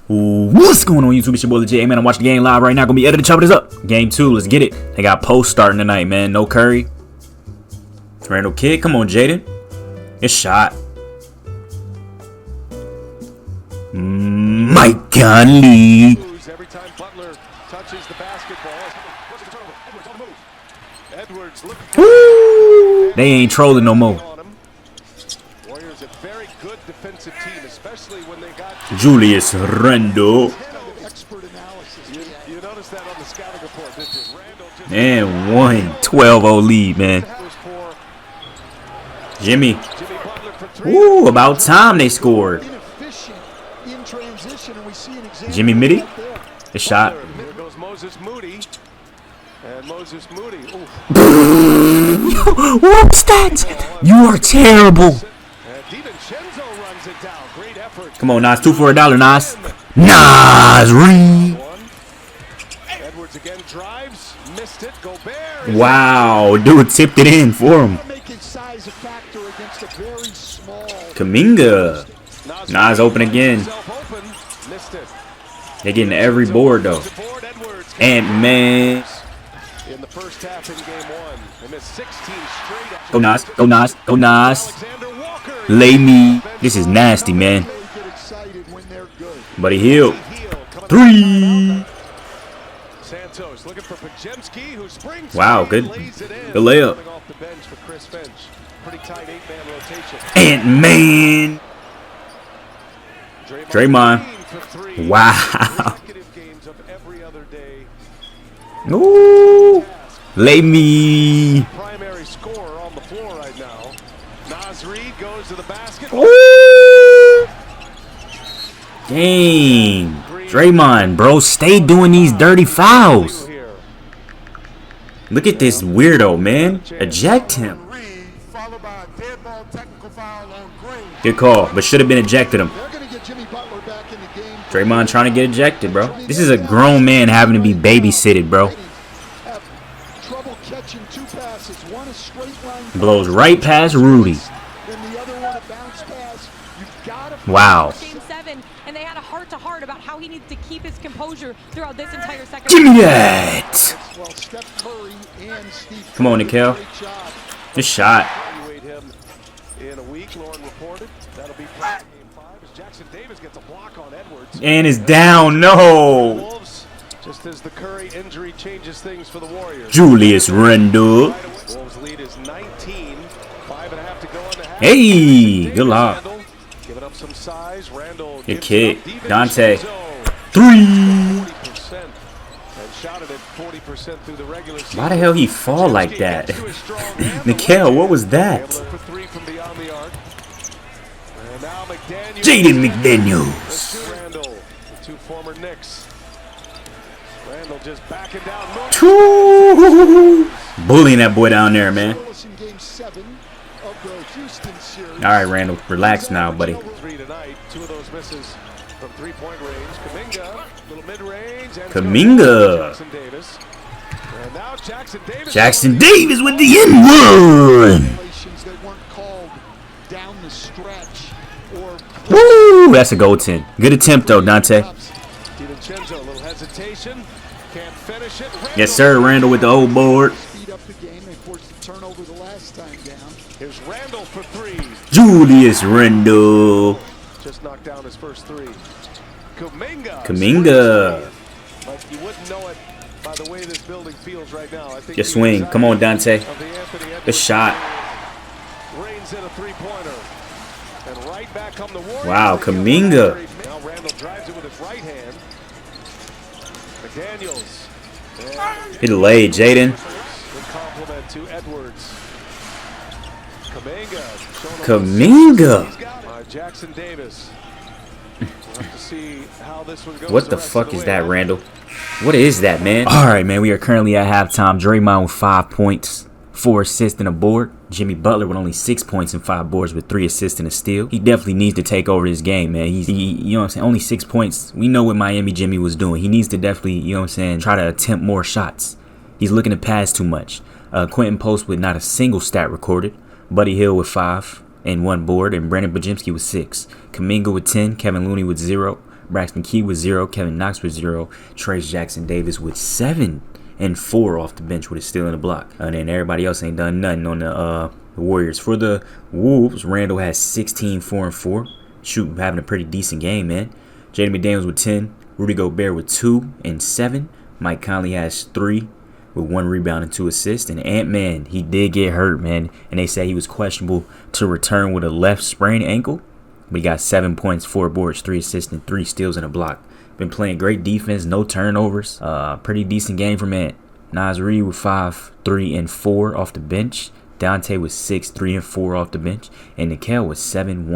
What's going on YouTube? It's your boy Lvgit. Hey man, I'm watching the game live right now. Gonna be editing, chopping this up. Game 2, let's get it. They got post starting tonight, man. No Curry. Randall kick. Come on, Jaden. It's shot. Mike Conley. Every time Butler touches the basketball. Edwards Woo! They ain't trolling no more. Warriors a very good defensive team, especially when they got Julius Randle. expert analysis. You noticed that on the scouting report, didn't you? Randle just And one 12-0 lead, man. Jimmy. Butler for three. Ooh, about time they scored. Inefficient in transition, and we see an example Jimmy Mitty. right there. The shot. Here goes Moses Moody. And Moses Moody. Ooh. What was that? You are terrible. DiVincenzo runs it down. Great effort. Come on, Nas. 2 for $1, Nas. Nas Reed. Edwards again drives. Missed it. Gobert. Wow, dude tipped it in for him. Make his size a factor against a very small. Kaminga. Nas open again. Self-open. Missed it. They're getting every board though. And man, In the first half in game 1, they missed 16 straight. go Nas, go Nas, go Nas. Alexander Walker. Lay me. This is nasty, man. Really get excited when they're good. But he healed. Heel coming 3. Santos looking for Pajemski, who springs. Wow, free, good. lays it in. Good layup. Coming off the bench for Chris Finch. Pretty tight 8-man rotation. And man, Draymond. Green for three. Wow. Consecutive games of every other day. Ooh. Lay me. Primary scorer on the floor right now. Nasri goes to the basket. Ooh. Dang. Draymond, bro, stay doing these dirty fouls. Here. Look at this weirdo, man. Eject him. Followed by a dead ball technical foul on Green. Good call, but should have been ejected him. They're going to get Jimmy Butler back in the game. Draymond trying to get ejected, bro. This is a grown man having to be babysitted, bro. Have trouble catching 2 passes. One a straight line. Blows right past Rudy. Then the other one a bounce pass. You've got to Wow. Game 7, and they had a heart-to-heart about how he needs to keep his composure throughout this entire second. Give me that. well, Steph Curry and Steve. Come on, Kerr, Nikhil. great job. Good shot. Evaluate him in a week. Lauren reported that'll be part of game 5 as Jackson Davis gets a block on Edwards. And it's down. No. Wolves, just as the Curry injury changes things for the Warriors. Julius Randle. Wolves lead is 19. 5.5 to go in the half. Hey, good lob. Randle giving up some size. Randle Good gives kick. it up. Dante. DiVincenzo, 3. 40%, and shot it at 40% through the regular season. Why the hell he fall like that? Nikhil, what was that? For 3 from beyond the arc. And now McDaniels. Jaden McDaniels. Randle, the 2 former Knicks. Randle just backing down. Choo. Bullying that boy down there, man. In game 7 of the Houston series. All right, Randall, relax now, buddy. 3 tonight. 2 of those misses from 3-point range. Kuminga, little mid-range. And Kuminga. Jackson Davis. And now Jackson Davis. Jackson Davis with the N1. Violations that weren't called down the stretch or Woo, that's a goaltend. Good attempt, though, Dante. DiVincenzo, a little hesitation. Can't finish it. Yes, sir, Randall with the old board. speed up the game. They forced the turnover the last time down. Here's Randle for 3. Julius Randle. Just knocked down his first 3. Kuminga. Kaminga. But you wouldn't know it by the way this building feels right now. I think Good swing. Come on, Dante. of the Anthony Edwards Good shot. Rains in a 3-pointer. And right back come the Warriors. Wow, Kaminga. Now Randle drives it with his right hand. McDaniels. He delayed, Jaden. Good compliment to Edwards. Kuminga. Kaminga. He's got it. Jackson Davis. We'll have to see how this one goes. What the rest of fuck the is way. that, Randall? What is that, man? All right, man. We are currently at halftime. Draymond with 5 points, 4 assists and a board. Jimmy Butler with only 6 points and 5 boards with 3 assists and a steal. He definitely needs to take over this game, man. You know what I'm saying? Only 6 points. We know what Miami Jimmy was doing. He needs to definitely, you know what I'm saying, try to attempt more shots. He's looking to pass too much. Quentin Post with not a single stat recorded. Buddy Hield with 5 and 1 board, and Brandon Pajemski with 6. Kuminga with 10. Kevin Looney with 0. Braxton Key with 0. Kevin Knox with 0. Trace Jackson Davis with 7 and 4 off the bench with a steal and a block. And then everybody else ain't done nothing on the Warriors. For the Wolves, Randall has 16, 4 and 4. Shoot, having a pretty decent game, man. Jaden McDaniels with 10. Rudy Gobert with 2 and 7. Mike Conley has 3 with 1 rebound and 2 assists. And Ant-Man, he did get hurt, man. And they say he was questionable to return with a left sprained ankle. But he got 7 points, 4 boards, 3 assists, and 3 steals and a block. Been playing great defense, no turnovers. Pretty decent game from Ant. Naz Reid with 5, 3 and 4 off the bench. Dante with 6, 3 and 4 off the bench. And Nickel with 7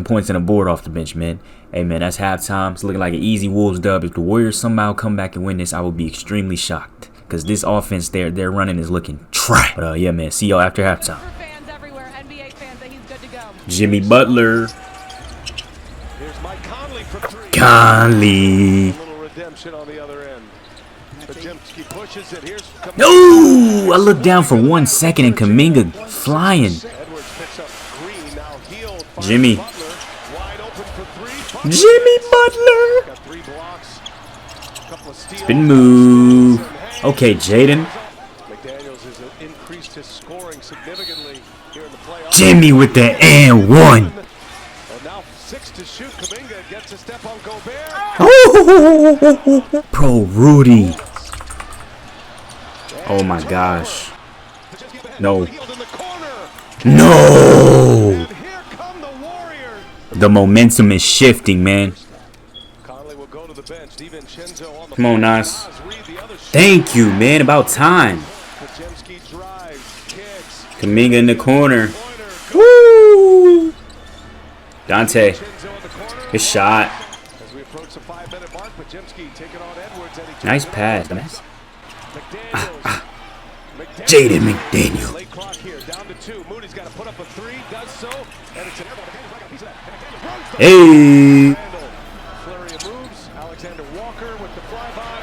points and a board off the bench, man. Hey, man, that's halftime. It's looking like an easy Wolves dub. If the Warriors somehow come back and win this, I will be extremely shocked. Because this offense they're running is looking trash. But, yeah, man, see y'all after halftime. Fans everywhere, NBA fans, that he's good to go. Jimmy Butler. Here's Mike Conley for 3. Conley. A little redemption on the other end. Bajemski pushes it. Here's No! I looked down for 1 second and Kuminga flying. Edwards picks up Green, now healed. Jimmy. Butler, wide open for 3. Jimmy Butler. Got 3 blocks. Couple of steals. Spin move. Okay, Jaden. McDaniels has increased his scoring significantly here in the playoffs. Jimmy with the and 1. And now 6 to shoot. Kuminga gets a step on Gobert. Bro, Rudy. Oh my gosh. No. No. And here come the Warriors. The momentum is shifting, man. Conley will go to the bench. DiVincenzo on the Come on, floor. Nas. Reid the other Thank you, man. About time. Bajemski drives, kicks. Kuminga in the corner. Pointer. Woo. Dante. Vincenzo in the corner. Good shot. As we approach the 5-minute mark, Bajemski taking on Edwards. And he Nice turns pass. around. Nice. McDaniels. Jaden McDaniels. Late clock here, down to 2. Moody's got to put up a 3, does so, and it's an airball. McDaniels got a piece of that. And McDaniels runs the Hey. handle. Flurry of moves. Alexander Walker with the flyby.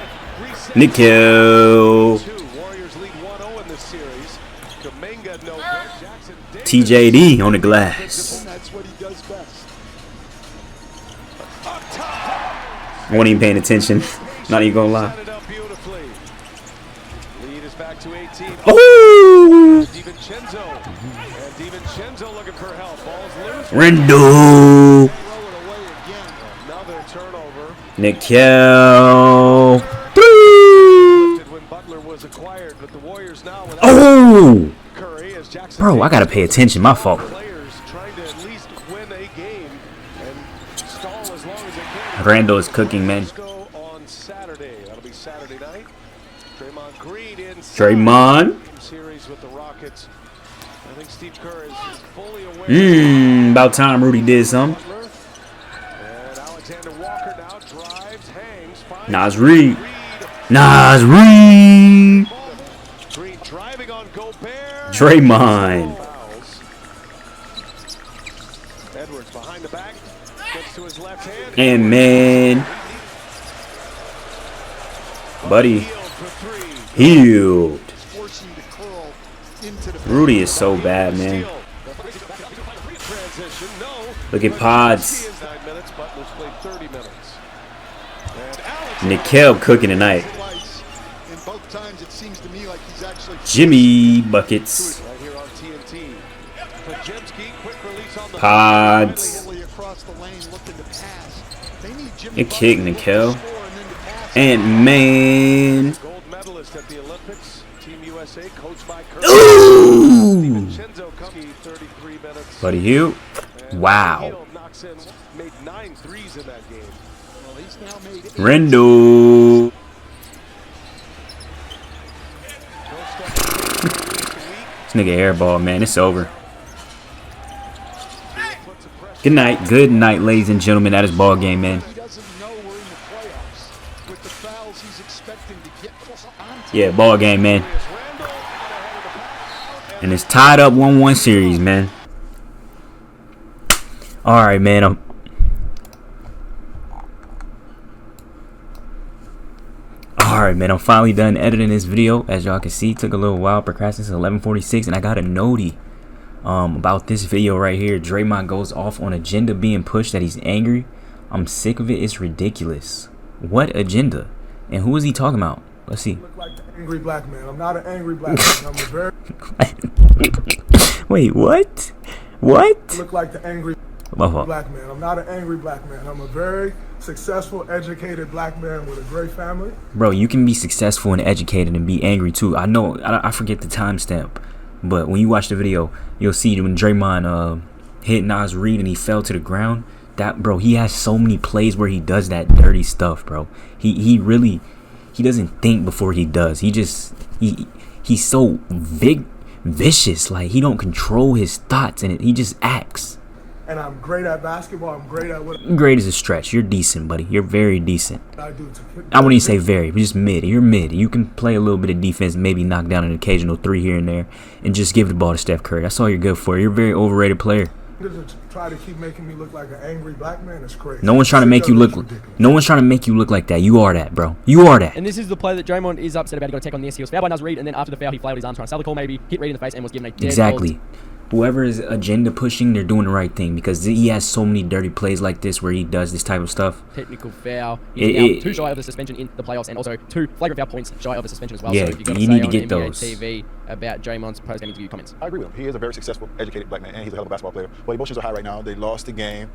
Reset. Nickel. 2. Warriors lead 1-0 in this series. Kuminga no good. Jackson Davis. TJD on the glass. That's what he does best. Up top. I wasn't even paying attention. Not even gonna lie. Set it up beautifully. Lead is back to 18. Oh. DiVincenzo. And DiVincenzo looking for help. Ball's loose. Rendo. Throw it away again. Another turnover. Nickel. 3. When Butler was acquired, but the Warriors now without Oh. Curry as Jackson Bro, I gotta Davis pay attention. My fault. Players trying to at least win a game and stall as long as they can. Randall is cooking, man. Let's go on Saturday. That'll be Saturday night. Draymond Green in Draymond. series with the Rockets. I think Steve Kerr is fully aware. About time Rudy did something. Butler. And Alexander Walker now drives, hangs, finds Naz Reid. Reid. Naz Reid. Green driving on Gobert. Draymond. Fouls. Edwards behind the back. Gets to his left hand. And man, buddy, Healed for 3. healed. Forcing the curl into the Rudy is so bad, man. Transition, no. Look at Pods. 9 minutes, Butler's played 30 minutes. And Alex Nickel cooking tonight. twice. And both times it seems to me like he's actually Jimmy buckets. right here on TNT. Bajemski, quick release on the Pods. Finally across the lane looking to pass. They need Jimmy Good kick, Butler to Nickel. score and then to pass. And man. gold medalist at the Olympics. Team USA, coached by Curry. Ooh. DiVincenzo comes 33 minutes. Buddy Hugh. And Wow. Hield knocks in, made 9 threes in that game. Well, he's now made 8. Rendo. This nigga airball, man. It's over. Good night. Good night, ladies and gentlemen. That is ball game, man. He doesn't know we're in the playoffs with the fouls he's expecting to get onto. Yeah, ball game, man. And it's tied up 1-1 series, man. All right, man. I'm finally done editing this video. As y'all can see, took a little while. Procrastinated 11:46, and I got a notie about this video right here. Draymond goes off on agenda being pushed that he's angry I'm sick of it. It's ridiculous. What agenda? And who is he talking about? Let's see. Look like the angry black man. I'm not an angry black man. I'm a very. Wait, what? What? Look like the angry black man. I'm not an angry black man. I'm a very successful, educated black man with a great family. Bro, you can be successful and educated and be angry too. I know. I forget the timestamp, but when you watch the video, you'll see when Draymond hit Nas Reed and he fell to the ground. That, bro, he has so many plays where he does that dirty stuff, bro. He really, he doesn't think before he does. He's so vicious. Like, he don't control his thoughts, and he just acts. And I'm great at basketball. I'm great at what Great is a stretch. You're decent, buddy. You're very decent. I do. I wouldn't even say very, but just mid. You're mid. You can play a little bit of defense, maybe knock down an occasional 3 here and there, and just give the ball to Steph Curry. That's all you're good for. You're a very overrated player. To try to keep making me look like an angry black man is crazy. No one's trying to make you look. No one's trying to make you look like that. You are that, bro. You are that. And this is the play that Draymond is upset about. He got a tech on this. He was fouled by Nas Reed, and then after the foul, he flailed his arms trying to sell the call, maybe hit Reed in the face, and was given a dead Exactly. Whoever is agenda pushing, they're doing the right thing, because he has so many dirty plays like this where he does this type of stuff. Technical foul. He's now 2 shy of the suspension in the playoffs, and also 2 flagrant foul points shy of the suspension as well. Yeah, so if you need to get those. TV about Draymond's post-game interview comments. I agree with him. He is a very successful, educated black man, and he's a hell of a basketball player. But emotions are high right now. They lost the game.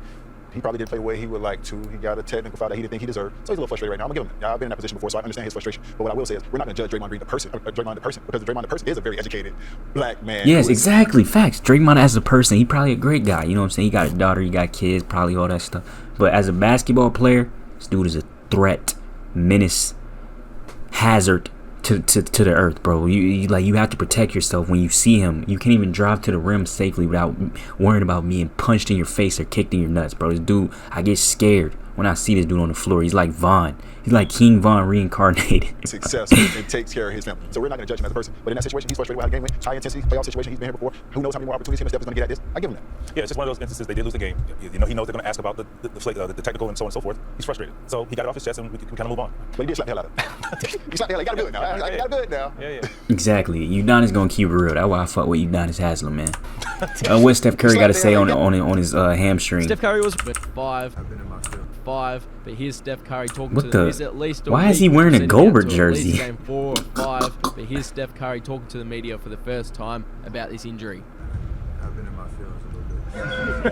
He probably didn't play the way he would like to. He got a technical foul that he didn't think he deserved. So he's a little frustrated right now. I'm going to give him. I've been in that position before, so I understand his frustration. But what I will say is, we're not going to judge Draymond Green the person, because Draymond the person is a very educated black man. Yes, exactly. Facts. Draymond as a person, he probably a great guy. You know what I'm saying? He got a daughter, he got kids, probably all that stuff. But as a basketball player, this dude is a threat, menace, hazard to the earth, bro. You have to protect yourself when you see him. You can't even drive to the rim safely without worrying about being punched in your face or kicked in your nuts, bro. This dude, I get scared when I see this dude on the floor. He's like Vaughn. He's like King Vaughn reincarnated. Successful and takes care of his family. So we're not going to judge him as a person. But in that situation, he's frustrated with how the game went. High intensity, playoff situation. He's been here before. Who knows how many more opportunities him and Steph is going to get at this? I give him that. Yeah, it's just one of those instances. They did lose the game. You know, he knows they're going to ask about the technical and so on and so forth. He's frustrated. So he got it off his chest, and we kind of move on. But he did slap the hell out of him. He slapped the hell. He got to do it now. I got to do it now. Yeah. Exactly. Udonis going to keep it real. That's why I fuck with Udonis Haslam, man. What Steph Curry got to say on his hamstring? Steph Curry was with 5, but here's Steph Curry talking to them. He's at least why is he wearing a Goldberg jersey? Game 4 or 5, but here's Steph Curry talking to the media for the first time about this injury. I've been in my feelings a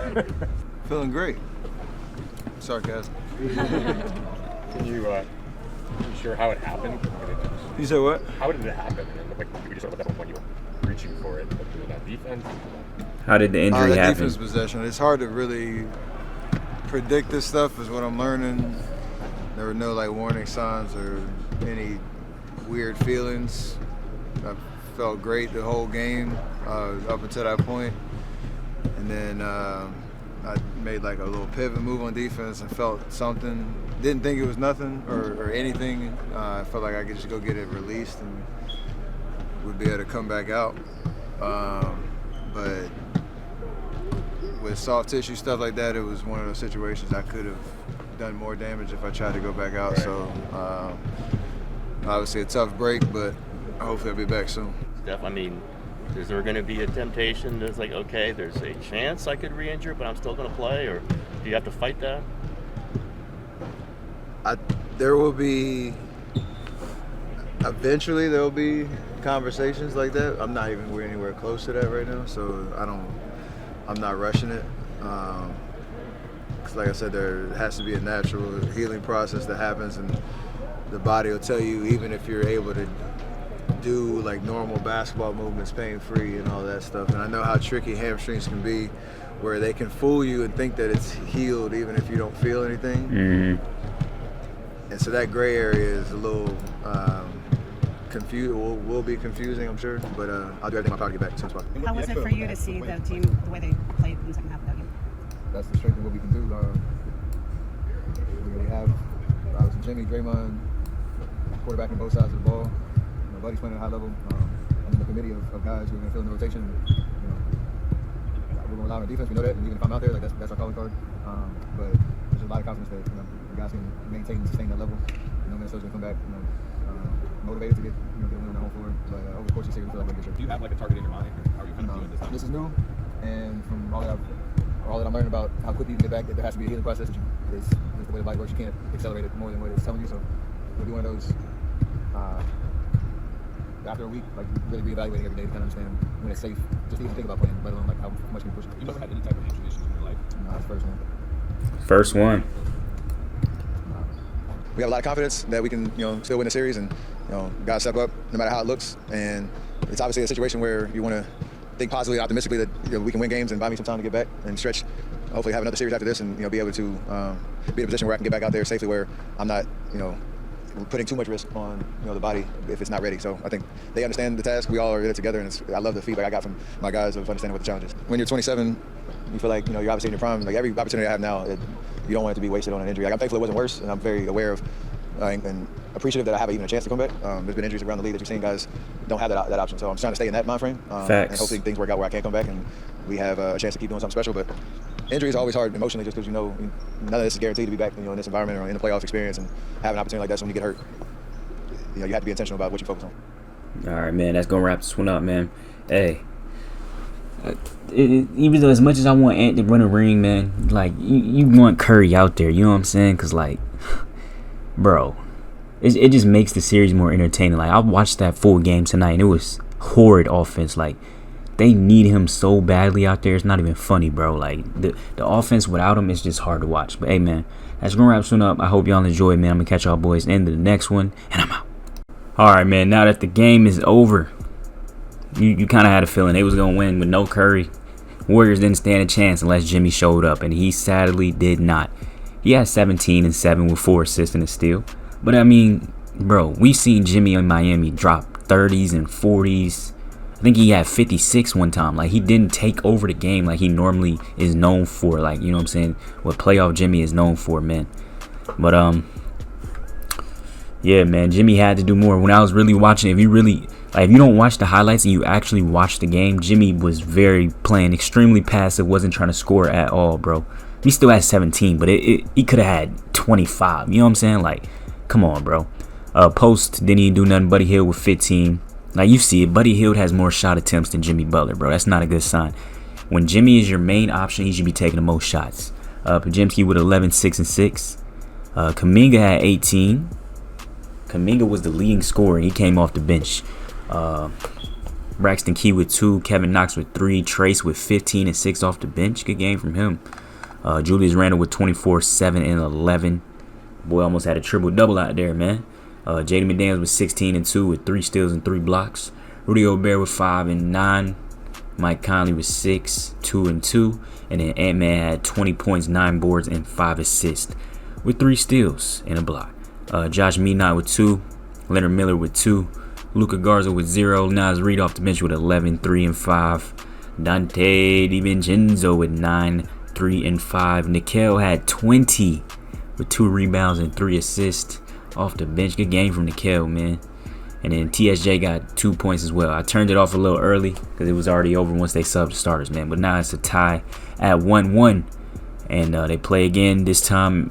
little bit. Feeling great. Sarcasm. You sure how it happened? You said what? How did it happen? Like, we just sort of looked at when you were reaching for it, but that defense. How did the injury the happen? Defense possession. It's hard to really predict this stuff, is what I'm learning. There were no like warning signs or any weird feelings. I felt great the whole game up until that point, and then I made like a little pivot move on defense and felt something. Didn't think it was nothing or anything. I felt like I could just go get it released and would be able to come back out. But with soft tissue stuff like that, it was one of those situations I could have done more damage if I tried to go back out. Right. So obviously a tough break, but hopefully I'll be back soon. Steph, I mean, is there going to be a temptation that's like, okay, there's a chance I could re-injure, but I'm still going to play, or do you have to fight that? There will be, eventually there will be conversations like that. I'm not even anywhere close to that right now, so I'm not rushing it. Because like I said, there has to be a natural healing process that happens, and the body will tell you, even if you're able to do like normal basketball movements pain-free and all that stuff. And I know how tricky hamstrings can be, where they can fool you and think that it's healed even if you don't feel anything. Mm-hmm. And so that gray area is a little will be confusing, I'm sure, but I'll do everything in my power to get back as soon as possible. How was it for you to see the team, the way they played in the second half of that game? That's the strength of what we can do. We have obviously Jimmy, Draymond, quarterbacking both sides of the ball. Buddy's playing at a high level. I'm in the committee of guys who are going to fill in the rotation. We're going to rely on our defense. We know that, and even if I'm out there, like that's our calling card. But there's a lot of confidence that the guys can maintain and sustain that level. Minnesota's going to come back, motivated to get a win on the home floor. But over the course of the series, we feel like we're going to get sure. Do you have like a target in your mind, or how are you kind of doing this? This is new, and from all that I'm learning about how quickly you can get back, there has to be a healing process. It's the way the body works, you can't accelerate it more than what it's telling you. So we'll do one of those after a week, like really reevaluating every day to kind of understand when it's safe just to even think about playing, let alone like how much can you push it. You never had any type of injury issues in your life? No, that's the first one. First one. We have a lot of confidence that we can, still win the series, and gotta step up no matter how it looks. And it's obviously a situation where you want to think positively, optimistically that we can win games and buy me some time to get back and stretch. Hopefully, have another series after this, and be able to be in a position where I can get back out there safely, where I'm not, putting too much risk on the body if it's not ready. So I think they understand the task. We all are in it together, and I love the feedback I got from my guys of understanding what the challenge is. When you're 27, you feel like you're obviously in your prime. Like every opportunity I have now, you don't want it to be wasted on an injury. Like I'm thankful it wasn't worse, and I'm very aware of and appreciative that I have even a chance to come back. There's been injuries around the league that you've seen guys don't have that option. So I'm trying to stay in that mind frame. Facts. And hopefully things work out where I can come back and we have a chance to keep doing something special. But injuries are always hard emotionally, just because none of this is guaranteed to be back in this environment or in the playoff experience, and have an opportunity like that. So when you get hurt, you have to be intentional about what you focus on. All right, man. That's gonna wrap this one up, man. Hey. Even though as much as I want Ant to run a ring, man, like you want Curry out there, you know what I'm saying? Cause like, bro, it just makes the series more entertaining. Like I watched that full game tonight, and it was horrid offense. Like they need him so badly out there. It's not even funny, bro. Like the offense without him is just hard to watch. But hey, man, that's gonna wrap this one up. I hope y'all enjoyed, man. I'm gonna catch y'all boys in the next one, and I'm out. All right, man. Now that the game is over, you kind of had a feeling they was gonna win with no Curry. Warriors didn't stand a chance unless Jimmy showed up, and he sadly did not. He had 17 and 7 with 4 assists and a steal. But I mean, bro, we've seen Jimmy in Miami drop 30s and 40s. I think he had 56 one time. Like he didn't take over the game like he normally is known for. Like, you know what I'm saying? What playoff Jimmy is known for, man. But yeah, man, Jimmy had to do more. When I was really watching, if you don't watch the highlights and you actually watch the game, Jimmy was playing extremely passive, wasn't trying to score at all, bro. He still had 17, but he could have had 25. You know what I'm saying? Like, come on, bro. Post didn't even do nothing. Buddy Hield with 15. Like, you see it. Buddy Hield has more shot attempts than Jimmy Butler, bro. That's not a good sign. When Jimmy is your main option, he should be taking the most shots. Pajemski with 11, 6, and 6. Kuminga had 18. Kuminga was the leading scorer. He came off the bench. Braxton Key with 2. Kevin Knox with 3. Trace with 15 and 6 off the bench. Good game from him. Julius Randle with 24, 7, and 11. Boy almost had a triple-double out there, man. Jaden McDaniels with 16 and 2 with 3 steals and 3 blocks. Rudy Gobert with 5 and 9. Mike Conley with 6, 2, and 2. And then Ant-Man had 20 points, 9 boards, and 5 assists with 3 steals and a block. Josh Minot with 2. Leonard Miller with 2. Luka Garza with 0. Naz Reid off the bench with 11, 3, and 5. Dante DiVincenzo with 9, 3, and 5. Nickel had 20 with 2 rebounds and 3 assists off the bench. Good game from Nickel, man. And then TSJ got 2 points as well. I turned it off a little early because it was already over once they subbed the starters, man. But now it's a tie at 1-1. And they play again this time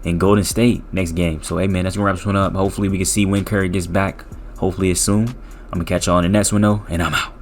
in Golden State next game. So, hey, man, that's going to wrap this one up. Hopefully we can see when Curry gets back. Hopefully it's soon. I'm going to catch y'all in the next one, though. And I'm out.